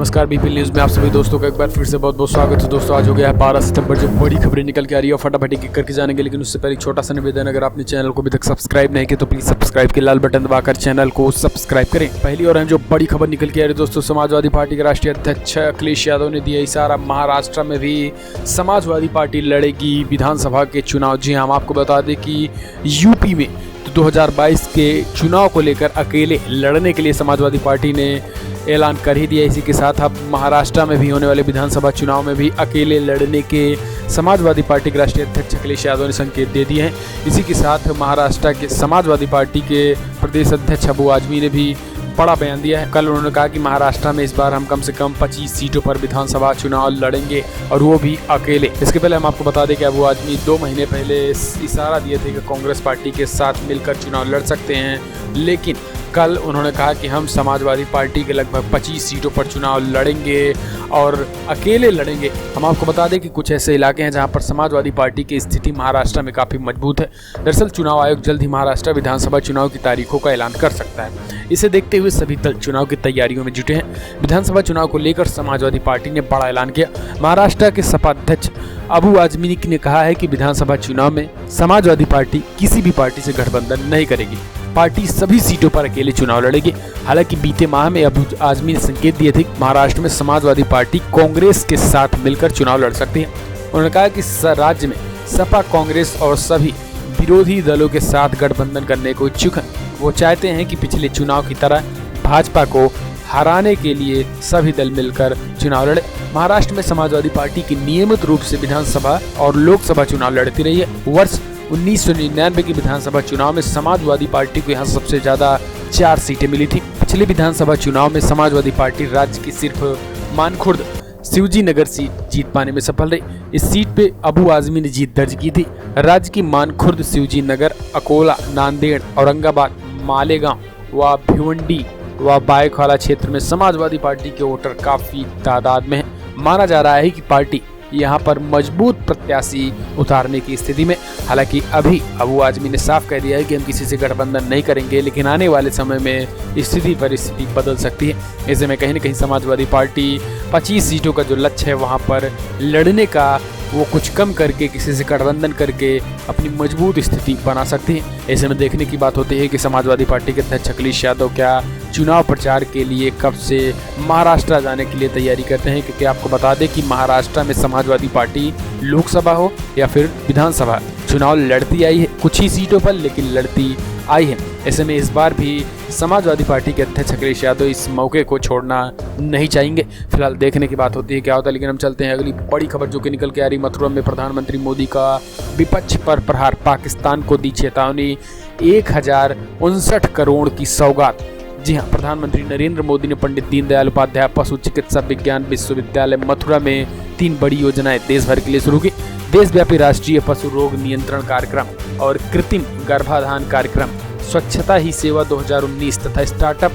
नमस्कार BPL news में आप सभी दोस्तों का एक बार फिर से बहुत बहुत स्वागत है। दोस्तों आज हो गया है 12 सितंबर, जो बड़ी खबरें निकल के आ रही है फटाफट एक करके जानेंगे। लेकिन उससे पहले एक छोटा सा निवेदन, अगर आपने चैनल को अभी तक सब्सक्राइब नहीं किया तो प्लीज़ सब्सक्राइब के लाल बटन दबाकर चैनल को सब्सक्राइब करें। पहली और जो बड़ी खबर निकल के आ रही है दोस्तों, समाजवादी पार्टी के राष्ट्रीय अध्यक्ष अखिलेश यादव ने दिया इशारा, महाराष्ट्र में भी समाजवादी पार्टी लड़ेगी विधानसभा के चुनाव। जी हाँ, हम आपको बता दें कि यूपी में 2022 के चुनाव को लेकर अकेले लड़ने के लिए समाजवादी पार्टी ने ऐलान कर ही दिया। इसी के साथ अब महाराष्ट्र में भी होने वाले विधानसभा चुनाव में भी अकेले लड़ने के समाजवादी पार्टी के राष्ट्रीय अध्यक्ष अखिलेश यादव ने संकेत दे दिए हैं। इसी के साथ महाराष्ट्र के समाजवादी पार्टी के प्रदेश अध्यक्ष अबू आजमी ने भी बड़ा बयान दिया है। कल उन्होंने कहा कि महाराष्ट्र में इस बार हम कम से कम 25 सीटों पर विधानसभा चुनाव लड़ेंगे और वो भी अकेले। इसके पहले हम आपको बता दें कि अबू आजमी 2 महीने पहले इशारा दिए थे कि कांग्रेस पार्टी के साथ मिलकर चुनाव लड़ सकते हैं, लेकिन कल उन्होंने कहा कि हम समाजवादी पार्टी के लगभग 25 सीटों पर चुनाव लड़ेंगे और अकेले लड़ेंगे। हम आपको बता दें कि कुछ ऐसे इलाके हैं जहां पर समाजवादी पार्टी की स्थिति महाराष्ट्र में काफ़ी मजबूत है। दरअसल चुनाव आयोग जल्द ही महाराष्ट्र विधानसभा चुनाव की तारीखों का ऐलान कर सकता है। इसे देखते हुए सभी दल चुनाव की तैयारियों में जुटे हैं। विधानसभा चुनाव को लेकर समाजवादी पार्टी ने बड़ा ऐलान किया। महाराष्ट्र के सपा अध्यक्ष अबू आजमी ने कहा है कि विधानसभा चुनाव में समाजवादी पार्टी किसी भी पार्टी से गठबंधन नहीं करेगी, पार्टी सभी सीटों पर अकेले चुनाव लड़ेगी। हालांकि बीते माह में अबू आजमी ने संकेत दिए थे कि महाराष्ट्र में समाजवादी पार्टी कांग्रेस के साथ मिलकर चुनाव लड़ सकती है। उन्होंने कहा कि राज्य में सपा, कांग्रेस और सभी विरोधी दलों के साथ गठबंधन करने को इच्छुक हैं। वो चाहते हैं कि पिछले चुनाव की तरह भाजपा को हराने के लिए सभी दल मिलकर चुनाव लड़े। महाराष्ट्र में समाजवादी पार्टी की नियमित रूप से विधानसभा और लोकसभा चुनाव लड़ती रही है। वर्ष 1999 के विधानसभा चुनाव में समाजवादी पार्टी को यहाँ सबसे ज्यादा 4 सीटें मिली थी। पिछले विधानसभा चुनाव में समाजवादी पार्टी राज्य की सिर्फ मानखुर्द शिवजी नगर सीट जीत पाने में सफल रही। इस सीट पे अबू आजमी ने जीत दर्ज की थी। राज्य की मानखुर्द, शिवजी नगर, अकोला, नांदेड़, औरंगाबाद, मालेगांव व भिवंडी व बायखवाला क्षेत्र में समाजवादी पार्टी के वोटर काफी तादाद में हैं। माना जा रहा है कि पार्टी यहाँ पर मजबूत प्रत्याशी उतारने की स्थिति में। हालांकि अभी अबू आजमी ने साफ कह दिया है कि हम किसी से गठबंधन नहीं करेंगे, लेकिन आने वाले समय में स्थिति परिस्थिति बदल सकती है। ऐसे में कहीं न कहीं समाजवादी पार्टी 25 सीटों का जो लक्ष्य है वहाँ पर लड़ने का वो कुछ कम करके, किसी से गठबंधन करके अपनी मजबूत स्थिति बना सकती है। ऐसे में देखने की बात होती है कि समाजवादी पार्टी के अध्यक्ष अखिलेश यादव क्या चुनाव प्रचार के लिए कब से महाराष्ट्र जाने के लिए तैयारी करते हैं, क्योंकि आपको बता दें कि महाराष्ट्र में समाजवादी पार्टी लोकसभा हो या फिर विधानसभा चुनाव लड़ती आई है, कुछ ही सीटों पर लेकिन लड़ती आई है। ऐसे में इस बार भी समाजवादी पार्टी के अध्यक्ष अखिलेश यादव इस मौके को छोड़ना नहीं चाहेंगे। फिलहाल देखने की बात होती है क्या होता है। लेकिन हम चलते हैं अगली बड़ी खबर जो कि निकल के आ रही। मथुरा में प्रधानमंत्री मोदी का विपक्ष पर प्रहार, पाकिस्तान को दी चेतावनी, 1059 करोड़ की सौगात। जी हाँ, प्रधानमंत्री नरेंद्र मोदी ने पंडित दीनदयाल उपाध्याय पशु चिकित्सा विज्ञान विश्वविद्यालय मथुरा में 3 बड़ी योजनाएं देश भर के लिए शुरू की। देशव्यापी राष्ट्रीय पशु रोग नियंत्रण कार्यक्रम और कृत्रिम गर्भाधान कार्यक्रम, स्वच्छता ही सेवा 2019 तथा स्टार्टअप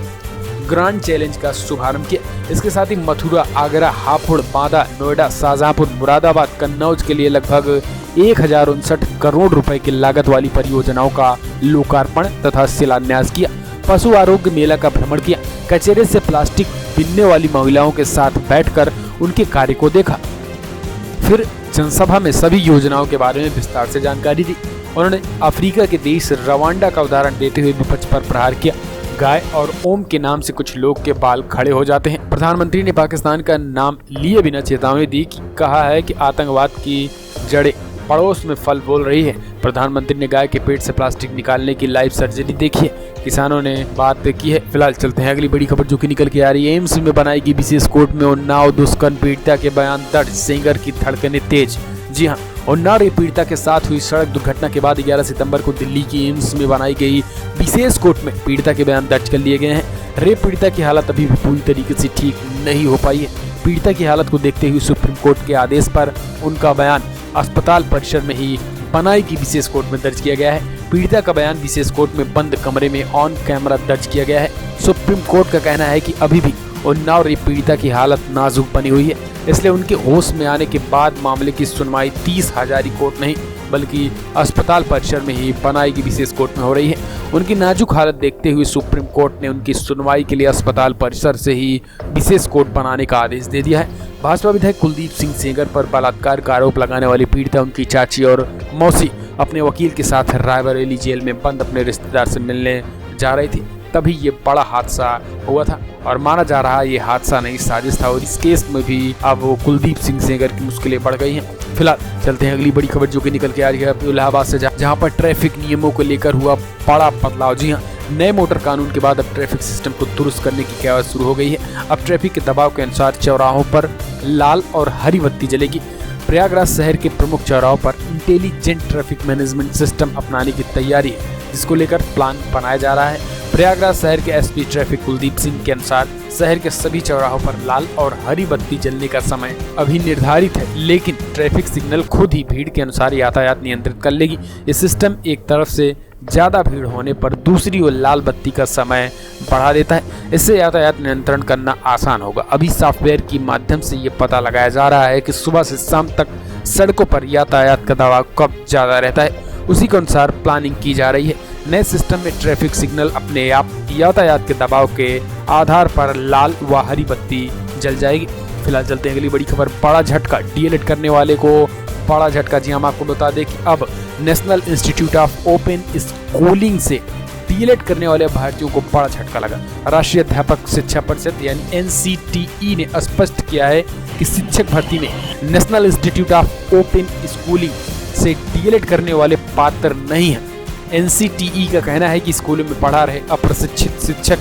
ग्रांड चैलेंज का शुभारंभ किया। इसके साथ ही मथुरा, आगरा, हापुड़, बांदा, नोएडा, शाहजहांपुर, मुरादाबाद, कन्नौज के लिए लगभग 1059 करोड़ रुपए की लागत वाली परियोजनाओं का लोकार्पण तथा शिलान्यास किया। पशु आरोग्य मेला का भ्रमण किया। कचरे से प्लास्टिक बीनने वाली महिलाओं के साथ बैठकर उनके कार्य को देखा। फिर जनसभा में सभी योजनाओं के बारे में विस्तार से जानकारी दी। उन्होंने अफ्रीका के देश रवांडा का उदाहरण देते हुए विपक्ष पर प्रहार किया। गाय और ओम के नाम से कुछ लोग के बाल खड़े हो जाते हैं। प्रधानमंत्री ने पाकिस्तान का नाम लिए बिना चेतावनी दी, कहा है कि आतंकवाद की जड़ें पड़ोस में फल बोल रही है। प्रधानमंत्री ने गाय के पेट से प्लास्टिक निकालने की लाइव सर्जरी देखी है। किसानों ने बात की है। फिलहाल चलते हैं अगली बड़ी खबर जो कि निकल के आ रही है। एम्स में बनाएगी विशेष कोर्ट में उन्नाव दुष्कर्म पीड़िता के बयान दर्ज, सेंगर की धड़कनें तेज। जी हाँ, उन्नाव रेप पीड़िता के साथ हुई सड़क दुर्घटना के बाद 11 सितंबर को दिल्ली की एम्स में बनाई गई विशेष कोर्ट में पीड़िता के बयान दर्ज कर लिए गए हैं। रेप पीड़िता की हालत अभी भी पूरी तरीके से ठीक नहीं हो पाई है। पीड़िता की हालत को देखते हुए सुप्रीम कोर्ट के आदेश पर उनका बयान अस्पताल परिसर में ही बनाई गई विशेष कोर्ट में दर्ज किया गया है। पीड़िता का बयान विशेष कोर्ट में बंद कमरे में ऑन कैमरा दर्ज किया गया है। सुप्रीम कोर्ट का कहना है कि अभी भी उन्नाव रेप पीड़िता की हालत नाजुक बनी हुई है, इसलिए उनके होश में आने के बाद मामले की सुनवाई 30 हजारी कोर्ट नहीं बल्कि अस्पताल परिसर में ही बनाई गई विशेष कोर्ट में हो रही है। उनकी नाजुक हालत देखते हुए सुप्रीम कोर्ट ने उनकी सुनवाई के लिए अस्पताल परिसर से ही विशेष कोर्ट बनाने का आदेश दे दिया है। भाजपा विधायक कुलदीप सिंह सेंगर पर बलात्कार का आरोप लगाने वाली पीड़िता, उनकी चाची और मौसी अपने वकील के साथ रायबरेली जेल में बंद अपने रिश्तेदार से मिलने जा रही थी, तभी ये बड़ा हादसा हुआ था और माना जा रहा है ये हादसा नहीं साजिश था। और इस केस में भी अब वो कुलदीप सिंह सेंगर की मुश्किलें बढ़ गई हैं। फिलहाल चलते हैं अगली बड़ी खबर जो कि निकल के आ रही है इलाहाबाद से, जहां पर ट्रैफिक नियमों को लेकर हुआ बड़ा बदलाव। जी हाँ, नए मोटर कानून के बाद अब ट्रैफिक सिस्टम को दुरुस्त करने की कवायद शुरू हो गई है। अब ट्रैफिक के दबाव के अनुसार चौराहों पर लाल और हरी बत्ती जलेगी। प्रयागराज शहर के प्रमुख चौराहों पर इंटेलिजेंट ट्रैफिक मैनेजमेंट सिस्टम अपनाने की तैयारी है, जिसको लेकर प्लान बनाया जा रहा है। प्रयागराज शहर के एसपी ट्रैफिक कुलदीप सिंह के अनुसार शहर के सभी चौराहों पर लाल और हरी बत्ती जलने का समय अभी निर्धारित है, लेकिन ट्रैफिक सिग्नल खुद ही भीड़ के अनुसार यातायात नियंत्रित कर लेगी। ये सिस्टम एक तरफ से ज्यादा भीड़ होने पर दूसरी ओर लाल बत्ती का समय बढ़ा देता है। इससे यातायात नियंत्रण करना आसान होगा। अभी सॉफ्टवेयर के माध्यम से ये पता लगाया जा रहा है कि सुबह से शाम तक सड़कों पर यातायात का दबाव कब ज्यादा रहता है, उसी के अनुसार प्लानिंग की जा रही है। नए सिस्टम में ट्रैफिक सिग्नल अपने आप यातायात के दबाव के आधार पर लाल व हरी बत्ती जल जाएगी। फिलहाल चलते हैं अगली बड़ी खबर, बड़ा झटका डीएलएड करने वाले को बड़ा झटका। जी हम आपको बता दें कि अब national institute of open schooling से डीएलएड करने वाले अभ्यर्थियों को बड़ा झटका लगा। राष्ट्रीय अध्यापक शिक्षा परिषद यानी एनसीटीई ने स्पष्ट किया है कि शिक्षक भर्ती में national institute of open schooling से डीएलएड करने वाले पात्र नहीं हैं। एनसीटीई का कहना है कि स्कूलों में पढ़ा रहे अप्रशिक्षित शिक्षक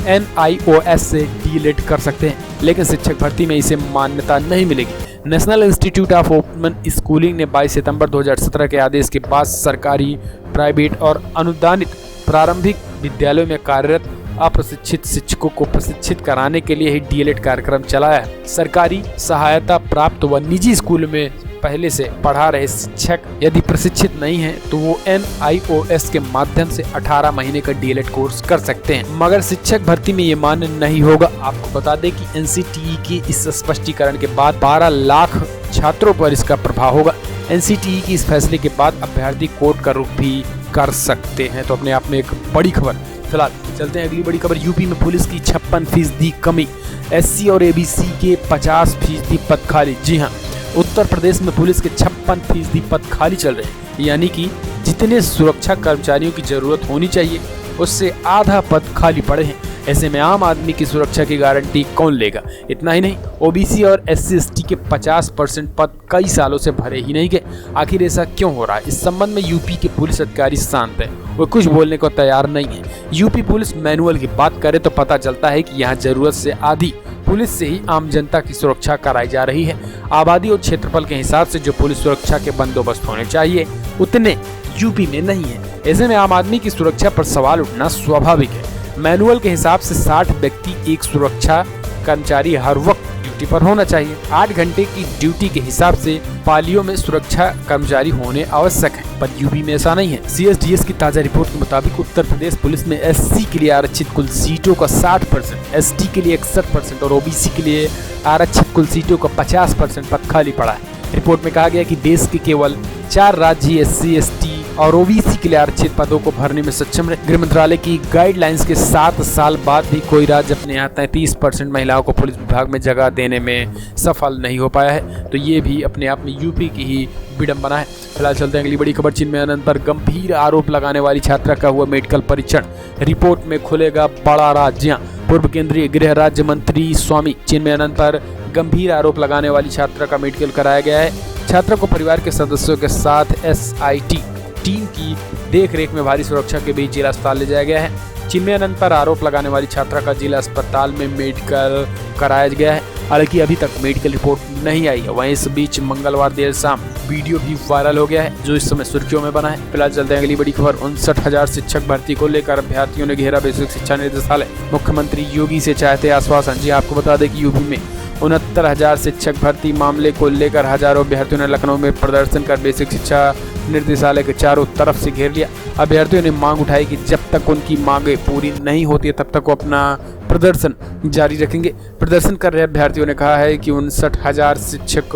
NIOS से डीएलएड कर सकते हैं, लेकिन शिक्षक भर्ती में इसे मान्यता नहीं मिलेगी। National institute of open schooling ने 22 सितंबर 2017 के आदेश के बाद सरकारी, प्राइवेट और अनुदानित प्रारंभिक विद्यालयों में कार्यरत अप्रशिक्षित शिक्षकों को प्रशिक्षित कराने के लिए ही डीएलएड कार्यक्रम चलाया है। सरकारी सहायता प्राप्त व निजी स्कूल में पहले से पढ़ा रहे शिक्षक यदि प्रशिक्षित नहीं हैं तो वो NIOS के माध्यम से 18 महीने का डीएलएड कोर्स कर सकते हैं, मगर शिक्षक भर्ती में ये मान्य नहीं होगा। आपको बता दें कि एनसीटीई के इस स्पष्टीकरण के बाद 12 लाख छात्रों पर इसका प्रभाव होगा। एनसीटीई की इस फैसले के बाद अभ्यर्थी कोर्ट का रुख भी कर सकते हैं, तो अपने आप में एक बड़ी खबर। फिलहाल चलते हैं अगली बड़ी खबर, यूपी में पुलिस की 56% कमी, SC और ABC के 50% पद खाली। जी हाँ, उत्तर प्रदेश में पुलिस के 56% पद खाली चल रहे हैं, यानी कि जितने सुरक्षा कर्मचारियों की जरूरत होनी चाहिए उससे आधा पद खाली पड़े हैं। ऐसे में आम आदमी की सुरक्षा की गारंटी कौन लेगा? इतना ही नहीं, OBC और SC/ST के 50% पद कई सालों से भरे ही नहीं गए। आखिर ऐसा क्यों हो रहा है? इस संबंध में यूपी के पुलिस अधिकारी शांत है, वो कुछ बोलने को तैयार नहीं है। यूपी पुलिस मैनुअल की बात करे तो पता चलता है कि यहाँ जरूरत से आधी पुलिस से ही आम जनता की सुरक्षा कराई जा रही है। आबादी और क्षेत्रफल के हिसाब से जो पुलिस सुरक्षा के बंदोबस्त होने चाहिए उतने यूपी में नहीं है। ऐसे में आम आदमी की सुरक्षा पर सवाल उठना स्वाभाविक है। मैनुअल के हिसाब से 60 व्यक्ति एक सुरक्षा कर्मचारी हर वक्त ड्यूटी पर होना चाहिए। 8 घंटे की ड्यूटी के हिसाब से पालियों में सुरक्षा कर्मचारी होने आवश्यक है, पर यूपी में ऐसा नहीं है। CSDS की ताजा रिपोर्ट के मुताबिक उत्तर प्रदेश पुलिस में SC के लिए आरक्षित कुल सीटों का 60%, ST के लिए 61% और OBC के लिए आरक्षित कुल सीटों का 50% पद खाली पड़ा है। रिपोर्ट में कहा गया कि देश के केवल 4 राज्य SC, ST और OBC के लिए आरक्षित पदों को भरने में सक्षम रहे। गृह मंत्रालय की गाइडलाइंस के 7 साल बाद भी कोई राज्य अपने यहाँ 33% महिलाओं को पुलिस विभाग में जगह देने में सफल नहीं हो पाया है, तो ये भी अपने आप में यूपी की ही विडंबना है। फिलहाल चलते हैं अगली बड़ी खबर, चिन्मयानंद पर गंभीर आरोप लगाने वाली छात्रा का हुआ मेडिकल परीक्षण, रिपोर्ट में खुलेगा बड़ा राज। पूर्व केंद्रीय गृह राज्य मंत्री स्वामी चिन्मयानंद पर गंभीर आरोप लगाने वाली छात्रा का मेडिकल कराया गया है। छात्रा को परिवार के सदस्यों के साथ SIT टीम की देखरेख में भारी सुरक्षा के बीच जिला अस्पताल ले जाया गया है। चिन्मयानंद पर आरोप लगाने वाली छात्रा का जिला अस्पताल में मेडिकल कराया गया है। हालांकि अभी तक मेडिकल रिपोर्ट नहीं आई है। वहीं इस बीच मंगलवार देर शाम वीडियो भी वायरल हो गया है जो इस समय सुर्खियों में बना है। फिलहाल चलते हैं अगली बड़ी खबर, 59,000 शिक्षक भर्ती को लेकर अभ्यर्थियों ने घेरा बेसिक शिक्षा निदेशालय, मुख्यमंत्री योगी से चाहते आश्वासन। जी आपको बता दें कि यूपी में 69,000 शिक्षक भर्ती मामले को लेकर हजारों अभ्यर्थियों ने लखनऊ में प्रदर्शन कर बेसिक शिक्षा निर्देशालय के चारों तरफ से घेर लिया। अभ्यर्थियों ने मांग उठाई कि जब तक उनकी मांगें पूरी नहीं होती तब तक वो अपना प्रदर्शन जारी रखेंगे। प्रदर्शन कर रहे अभ्यर्थियों ने कहा है कि 59,000 शिक्षक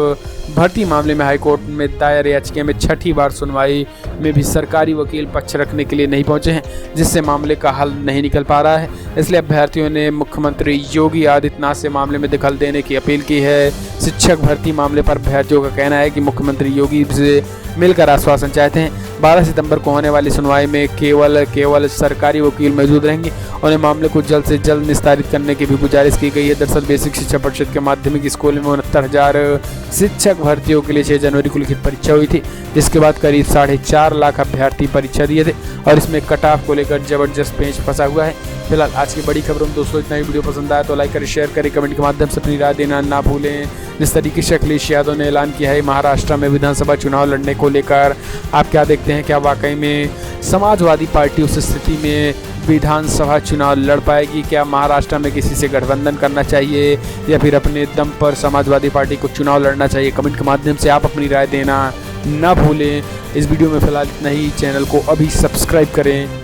भर्ती मामले में हाईकोर्ट में दायर याचिका में छठी बार सुनवाई में भी सरकारी वकील पक्ष रखने के लिए नहीं पहुंचे हैं, जिससे मामले का हल नहीं निकल पा रहा है। इसलिए अभ्यर्थियों ने मुख्यमंत्री योगी आदित्यनाथ से मामले में दखल देने की अपील की है। शिक्षक भर्ती मामले पर अभ्यर्थियों का कहना है कि मुख्यमंत्री योगी से मिलकर आश्वासन चाहते हैं। 12 सितंबर को होने वाली सुनवाई में केवल सरकारी वकील मौजूद रहेंगे। उन्हें मामले को जल्द से जल्द निस्तारित करने की भी गुजारिश की गई है। दरअसल बेसिक शिक्षा परिषद के माध्यमिक स्कूल में 69,000 शिक्षक भर्तियों के लिए 6 जनवरी को लिखित परीक्षा हुई थी, जिसके बाद करीब 4.5 लाख अभ्यर्थी परीक्षा दिए थे और इसमें कट ऑफ को लेकर जबरदस्त पेंच फंसा हुआ है। फिलहाल आज की बड़ी खबरों में दोस्तों इतना ही। वीडियो पसंद आया तो लाइक करें, शेयर करें, कमेंट के माध्यम से अपनी राय देना ना भूलें। जिस तरीके से अखिलेश यादव ने ऐलान किया है महाराष्ट्र में विधानसभा चुनाव लड़ने को लेकर, आप क्या देखते हैं? क्या वाकई में समाजवादी पार्टी उस स्थिति में विधानसभा चुनाव लड़ पाएगी? क्या महाराष्ट्र में किसी से गठबंधन करना चाहिए या फिर अपने दम पर समाजवादी पार्टी को चुनाव लड़ना चाहिए? कमेंट के माध्यम से आप अपनी राय देना ना भूलें। इस वीडियो में फिलहाल इतना ही। चैनल को अभी सब्सक्राइब करें।